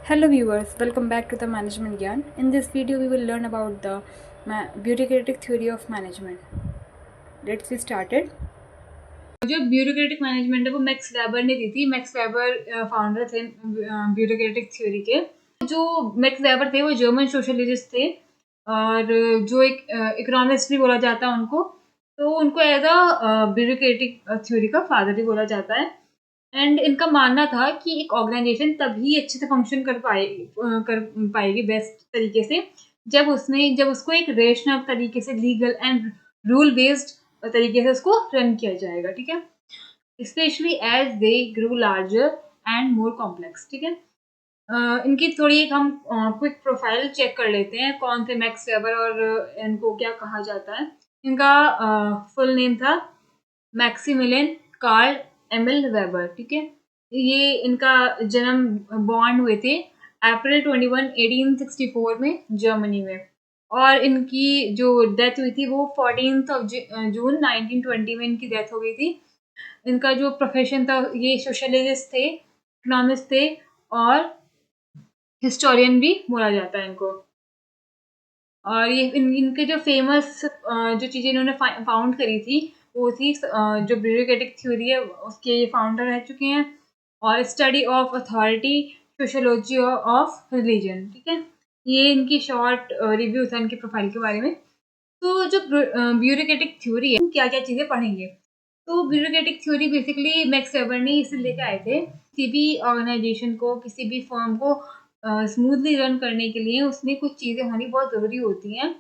Hello viewers, welcome back to the Management Gyan. In this video we will learn about the bureaucratic theory of management. Let's get started. जो bureaucratic management है वो max Weber ने दी थी। Max weber founder थे bureaucratic theory के। जो max weber थे वो जर्मन सोशलिस्ट थे और जो एक इकोनॉमिस्ट भी बोला जाता है उनको, तो उनको एज अ ब्यूरोक्रेटिक थ्योरी का फादर भी बोला जाता है। एंड इनका मानना था कि एक ऑर्गेनाइजेशन तभी अच्छे से फंक्शन कर पाएगी बेस्ट तरीके से जब उसको एक रेशनल तरीके से लीगल एंड रूल बेस्ड तरीके से उसको रन किया जाएगा। ठीक है, specially as they grow larger and more complex. ठीक है, इनकी थोड़ी एक हम क्विक प्रोफाइल चेक कर लेते हैं कौन थे मैक्स वेबर और इनको क्या कहा जाता है। इनका फुल नेम था मैक्सिमिलियन कार्ल एमिल वेबर। ठीक है, ये इनका जन्म बॉर्न हुए थे अप्रैल 21 1864 में जर्मनी में, और इनकी जो डेथ हुई थी वो 14 जून 1920 में इनकी डेथ हो गई थी। इनका जो प्रोफेशन था ये सोशलिस्ट थे, इकोनॉमिस्ट थे और हिस्टोरियन भी बोला जाता है इनको। और ये इनके जो फेमस जो चीज़ें इन्होंने फाउंड करी थी वो थी जो ब्यूरोक्रेटिक थ्योरी है उसके ये फाउंडर रह चुके हैं, और study of authority, sociology of religion. ठीक है, ये इनकी शॉर्ट रिव्यू था इनकी प्रोफाइल के बारे में। तो जो ब्यूरोक्रेटिक थ्योरी है क्या क्या चीज़ें पढ़ेंगे। तो bureaucratic theory basically max Weber ने इसे लेके आए थे। किसी भी ऑर्गेनाइजेशन को, किसी भी फर्म को स्मूथली रन करने के लिए उसमें कुछ चीज़ें होनी बहुत ज़रूरी होती हैं,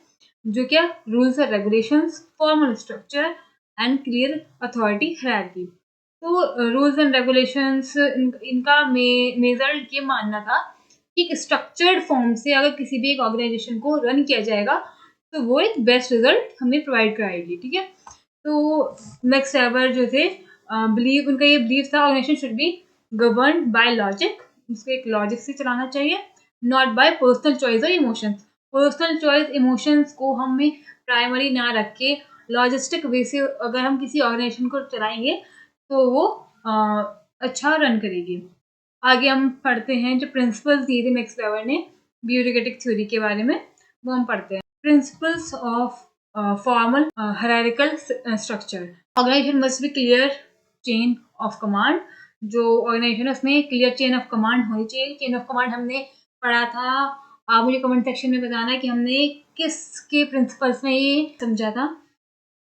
जो क्या rules and regulations, formal structure and clear authority hierarchy. तो रूल्स एंड रेगुलेशंस इनका मेजर ये मानना था कि एक स्ट्रक्चर्ड फॉर्म से अगर किसी भी एक ऑर्गेनाइजेशन को रन किया जाएगा तो वो एक बेस्ट रिजल्ट हमें प्रोवाइड कराएगी। ठीक है, तो मैक्स वेबर जो थे बिलीव उनका ये बिलीव था organisation should be govern by logic, उसको एक लॉजिक से चलाना चाहिए, नॉट बाय पर्सनल चॉइस और इमोशंस। पर्सनल चॉइस इमोशंस को हमें प्राइमरी ना रख के लॉजिस्टिक वे से अगर हम किसी ऑर्गेनाइजेशन को चलाएंगे तो वो अच्छा रन करेगी। आगे हम पढ़ते हैं जो प्रिंसिपल्स दिए थे मैक्स वेबर ने ब्यूरोक्रेटिक थ्योरी के बारे में, वो हम पढ़ते हैं। Principles of formal hierarchical structure. Organisation must be clear chain of command. जो ऑर्गेनाइजेशन है उसमें क्लियर चेन ऑफ कमांड होनी चाहिए। चेन ऑफ कमांड हमने पढ़ा था, आप मुझे कमेंट सेक्शन में बताना कि हमने किसके प्रिंसिपल्स में ये समझा था।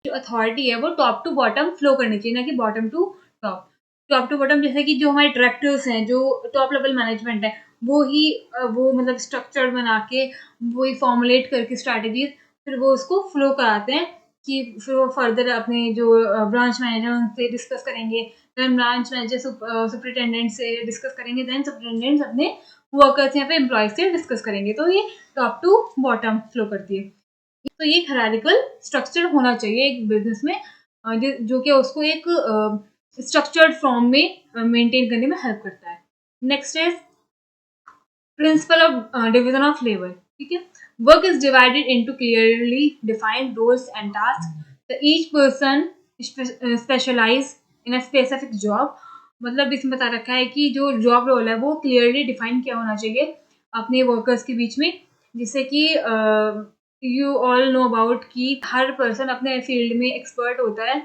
जो अथॉरिटी है वो टॉप टू बॉटम फ्लो करनी चाहिए, ना कि bottom to top. Top to bottom जैसे कि जो हमारे डायरेक्टर्स हैं, जो टॉप लेवल मैनेजमेंट है, वो ही वो मतलब स्ट्रक्चर बना के वो ही फॉर्मुलेट करके स्ट्रैटेजीज फिर वो उसको फ्लो कराते हैं कि फिर वो फर्दर अपने जो ब्रांच मैनेजर उनसे डिस्कस करेंगे, देन ब्रांच मैनेजर सुपरिटेंडेंट से डिस्कस करेंगे, देन सुपरिटेंडेंट अपने वर्कर्स या फिर एम्प्लॉयज से डिस्कस करेंगे। तो ये टॉप टू बॉटम फ्लो करती है। तो ये हायरार्किकल स्ट्रक्चर होना चाहिए एक बिजनेस में, जो कि उसको एक स्ट्रक्चर्ड फॉर्म में मेंटेन करने में हेल्प करता है। Next is principle of division of labour. ठीक है, work is divided into clearly defined roles and task, each person specialise in a specific job. मतलब इसमें बता रखा है कि जो जॉब रोल है वो क्लियरली डिफाइन किया होना चाहिए अपने वर्कर्स के बीच में, जिससे कि यू ऑल नो अबाउट कि हर पर्सन अपने फील्ड में एक्सपर्ट होता है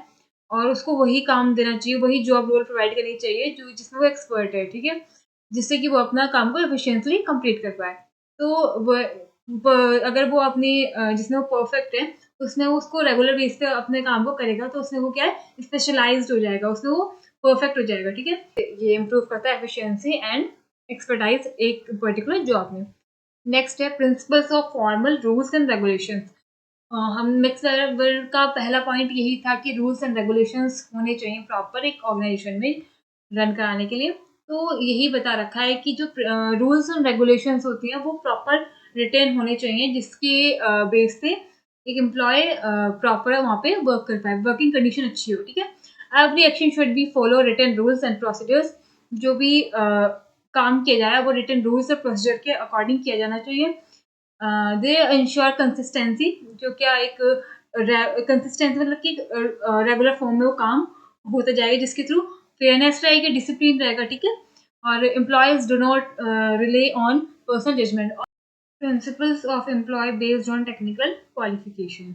और उसको वही काम देना चाहिए, वही जॉब रोल प्रोवाइड करनी चाहिए जो जिसमें वो एक्सपर्ट है। ठीक है, जिससे कि वो अपना काम को एफिशिएंटली कंप्लीट कर पाए। तो अगर वो अपनी जिसमें वो परफेक्ट है उसमें वो उसको रेगुलर बेस पे अपने काम को करेगा तो उसमें वो क्या है स्पेशलाइज्ड हो जाएगा, उसमें वो परफेक्ट हो जाएगा। ठीक है, ये इम्प्रूव करता है एफिशिएंसी एंड एक्सपर्टाइज एक पर्टिकुलर जॉब में। नेक्स्ट है principles of formal rules and regulations. हम मिक्स वर्ल्ड का पहला पॉइंट यही था कि रूल्स एंड रेगुलेशंस होने चाहिए प्रॉपर एक ऑर्गेनाइजेशन में रन कराने के लिए। तो यही बता रखा है कि जो रूल्स एंड रेगुलेशंस होती हैं वो प्रॉपर रिटेन होने चाहिए, जिसके बेस पे एक एम्प्लॉय प्रॉपर वहाँ पे वर्क कर पाए, वर्किंग कंडीशन अच्छी हो। ठीक है, every action should be follow written rules and procedures. जो भी काम किया जाए वो रिटन रूल्स और प्रोसीजर के अकॉर्डिंग किया जाना चाहिए। दे इंश्योर कंसिस्टेंसी, जो क्या एक कंसिस्टेंसी मतलब कि रेगुलर फॉर्म में वो काम होता जाएगा, जिसके थ्रू फेयरनेस रहेगी, डिसिप्लिन रहेगा। ठीक है, और employees do not rely on personal judgement. Principles of employ based on technical qualification.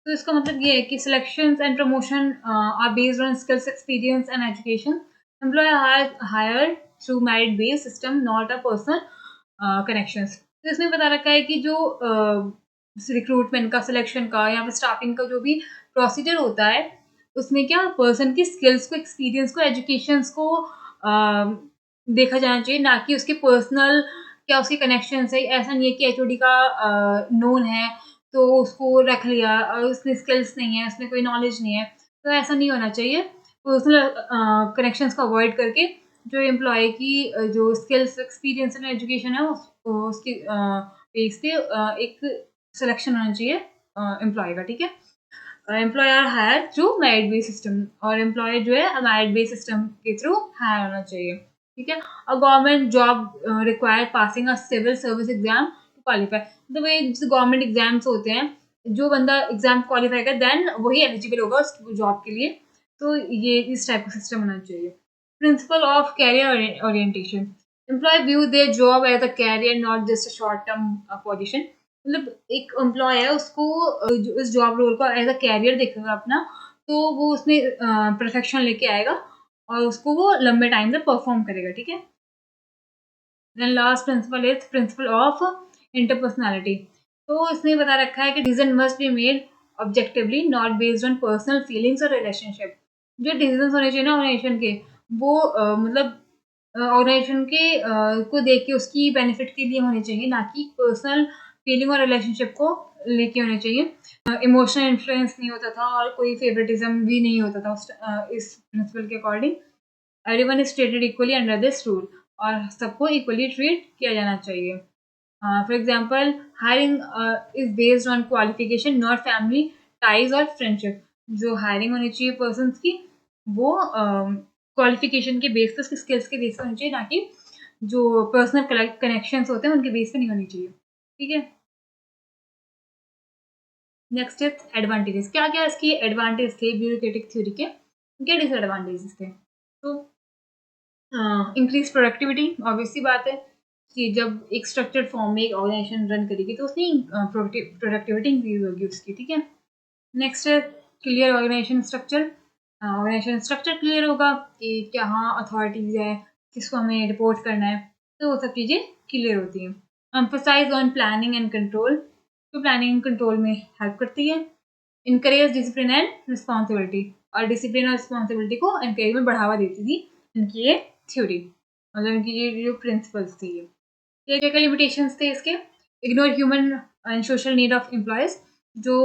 तो इसका मतलब ये है कि selections and promotion are based on skills, experience and education. Employ hire through merit based system, not a personal connections. तो इसमें बता रखा है कि जो रिक्रूटमेंट का, सिलेक्शन का या फिर स्टाफिंग का जो भी प्रोसीजर होता है, उसमें क्या पर्सन की स्किल्स को, एक्सपीरियंस को, एजुकेशंस को देखा जाना चाहिए, ना कि उसके पर्सनल क्या उसके कनेक्शन है। ऐसा नहीं है कि एचओडी का नोन है तो उसको रख लिया और उसमें स्किल्स नहीं है, उसमें कोई नॉलेज नहीं है, तो ऐसा नहीं होना चाहिए। पर्सनल कनेक्शंस को अवॉइड करके जो एम्प्लॉय की जो स्किल्स, एक्सपीरियंस एंड एजुकेशन है उसकी बेस पे एक सिलेक्शन होना चाहिए एम्प्लॉय का, ठीक है। Employ are hire through merit based system, और एम्प्लॉय जो है मेरिट बेस्ड सिस्टम के थ्रू हायर होना चाहिए, ठीक है। A government job require passing a civil service exam to qualify. मतलब ये जैसे गवर्नमेंट एग्जाम्स होते हैं, जो बंदा एग्जाम क्वालिफाई कर देन वही एलिजिबल होगा उस जॉब के लिए। तो ये इस टाइप का सिस्टम होना चाहिए। Principle of career orientation. Employ view their job as a career, not just a short term position. मतलब एक एम्प्लॉय है, उसको जो इस जॉब रोल को एज अ कैरियर देखेगा अपना, तो वो उसमें परफेक्शन लेके आएगा और उसको वो लंबे टाइम तक परफॉर्म करेगा, ठीक है। Then last principle is principle of interpersonality. तो इसमें बता रखा है कि decision must be made objectively, not based on personal feelings और रिलेशनशिप। जो डिसीजन होने चाहिए ना ऑर्गेनाइजेशन के, वो मतलब ऑर्गेनाइजेशन के को देख के उसकी बेनिफिट के लिए होने चाहिए, ना कि पर्सनल फीलिंग और रिलेशनशिप को लेके होने चाहिए। इमोशनल इन्फ्लुएंस नहीं होता था और कोई फेवरेटिज्म भी नहीं होता था इस प्रिंसिपल के according. Everyone is treated equally under this rule, और सबको इक्वली ट्रीट किया जाना चाहिए। For example, hiring is based on qualification, not family ties और फ्रेंडशिप। जो हायरिंग होनी चाहिए पर्सन की, वो क्वालिफिकेशन के बेस पे, उसके स्किल्स के बेस पे होनी चाहिए, ना कि जो पर्सनल कनेक्शंस होते हैं उनके बेस पे नहीं होनी चाहिए, ठीक है। Next is advantages. क्या क्या इसकी एडवांटेज थे ब्यूरोक्रेटिक थ्योरी के, क्या डिसएडवांटेजेस थे। तो इंक्रीज प्रोडक्टिविटी, ऑब्वियस सी बात है कि जब एक स्ट्रक्चर्ड फॉर्म में एक ऑर्गेनाइजेशन रन करेगी तो उसकी प्रोडक्टिविटी इंक्रीज होगी उसकी, ठीक है। नेक्स्ट है clear organisation structure. Organisation structure clear होगा कि क्या हाँ अथॉरिटीज़ है, किसको हमें रिपोर्ट करना है, तो वो सब चीज़ें क्लियर होती हैं। Emphasise on planning and control, तो प्लानिंग एंड कंट्रोल में हेल्प करती है। इनकरेज डिसिप्लिन एंड रिस्पॉन्सिबिलिटी, और डिसिप्लिन और रिस्पॉन्सिबिलिटी को इनकरेज में बढ़ावा देती थी इनकी ये थ्योरी, मतलब इनकी ये जो प्रिंसिपल्स थी। ये क्या क्या लिमिटेशंस थे इसके। Ignore human and social need of employees. जो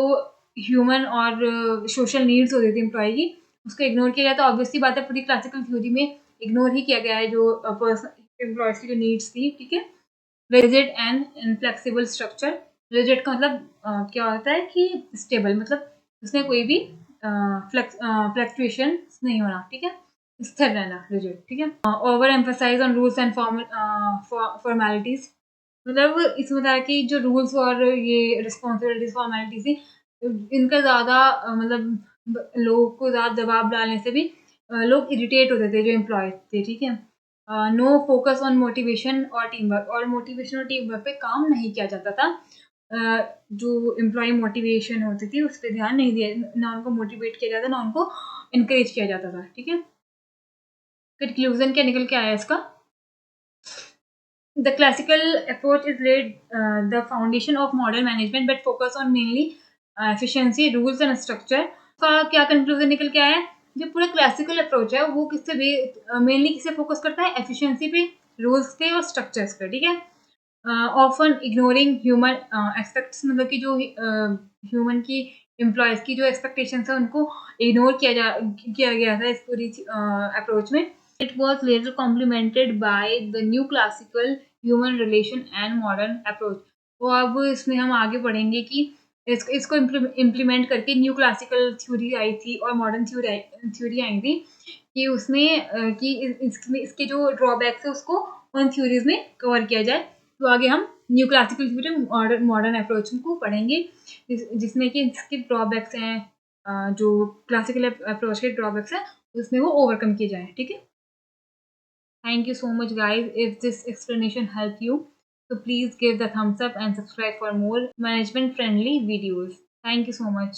ह्यूमन और सोशल नीड्स होती थी एम्प्लॉय की, उसको इग्नोर किया जाता है। ऑब्वियसली बात है, पूरी क्लासिकल थ्योरी में इग्नोर ही किया गया है जो एम्प्लॉयज की जो नीड्स थी, ठीक है। Rigid and inflexible structure. Rigid का मतलब क्या होता है कि स्टेबल, मतलब उसमें कोई भी फ्लक्चुएशन नहीं होना, ठीक है, स्थिर रहना, रिजिड, ठीक है। Over emphasise on rules and formalities, मतलब इसमें था कि जो रूल्स और ये रिस्पॉन्सिबिलिटीज, फॉर्मेलिटीज थी, इनका ज़्यादा लोगों को ज़्यादा दबाव डालने से भी लोग इरिटेट होते थे जो एम्प्लॉय थे, ठीक है। नो फोकस ऑन मोटिवेशन और टीम वर्क, और मोटिवेशन और टीम वर्क पे काम नहीं किया जाता था। जो एम्प्लॉय मोटिवेशन होती थी उस पर ध्यान नहीं दिया, ना उनको मोटिवेट किया जाता, ना उनको इनकरेज किया जाता था, ठीक है। कंक्लूजन क्या निकल के आया इसका। The classical approach is laid the foundation of modern management, but focus on mainly efficiency, rules and structure. का क्या कंक्लूजन निकल के आया है, जो पूरा क्लासिकल अप्रोच है वो किससे मेनली किससे फोकस करता है, एफिशिएंसी पे, रूल्स पे और स्ट्रक्चर्स पे, ठीक है। ऑफन इग्नोरिंग ह्यूमन एक्सपेक्ट्स, मतलब कि जो ह्यूमन की एम्प्लॉयज़ की जो एक्सपेक्टेशंस है उनको इग्नोर किया गया था इस पूरी अप्रोच में। It was later complimented by the new classical human relation and modern approach. तो अब इसमें हम आगे बढ़ेंगे कि इसको इम्प्लीमेंट करके न्यू क्लासिकल थ्योरी आई थी और मॉडर्न थ्योरी आई थी, कि उसमें कि इसके जो ड्रॉबैक्स है उसको उन थ्योरीज में कवर किया जाए। तो आगे हम new classical theory modern approach को पढ़ेंगे, जिसमें कि इसके ड्रॉबैक्स हैं, जो क्लासिकल अप्रोच के ड्रॉबैक्स हैं उसमें वो ओवरकम किए जाए, ठीक है। Thank you so much, guys. If this explanation helped you, so please give the thumbs up and subscribe for more management friendly videos. Thank you so much.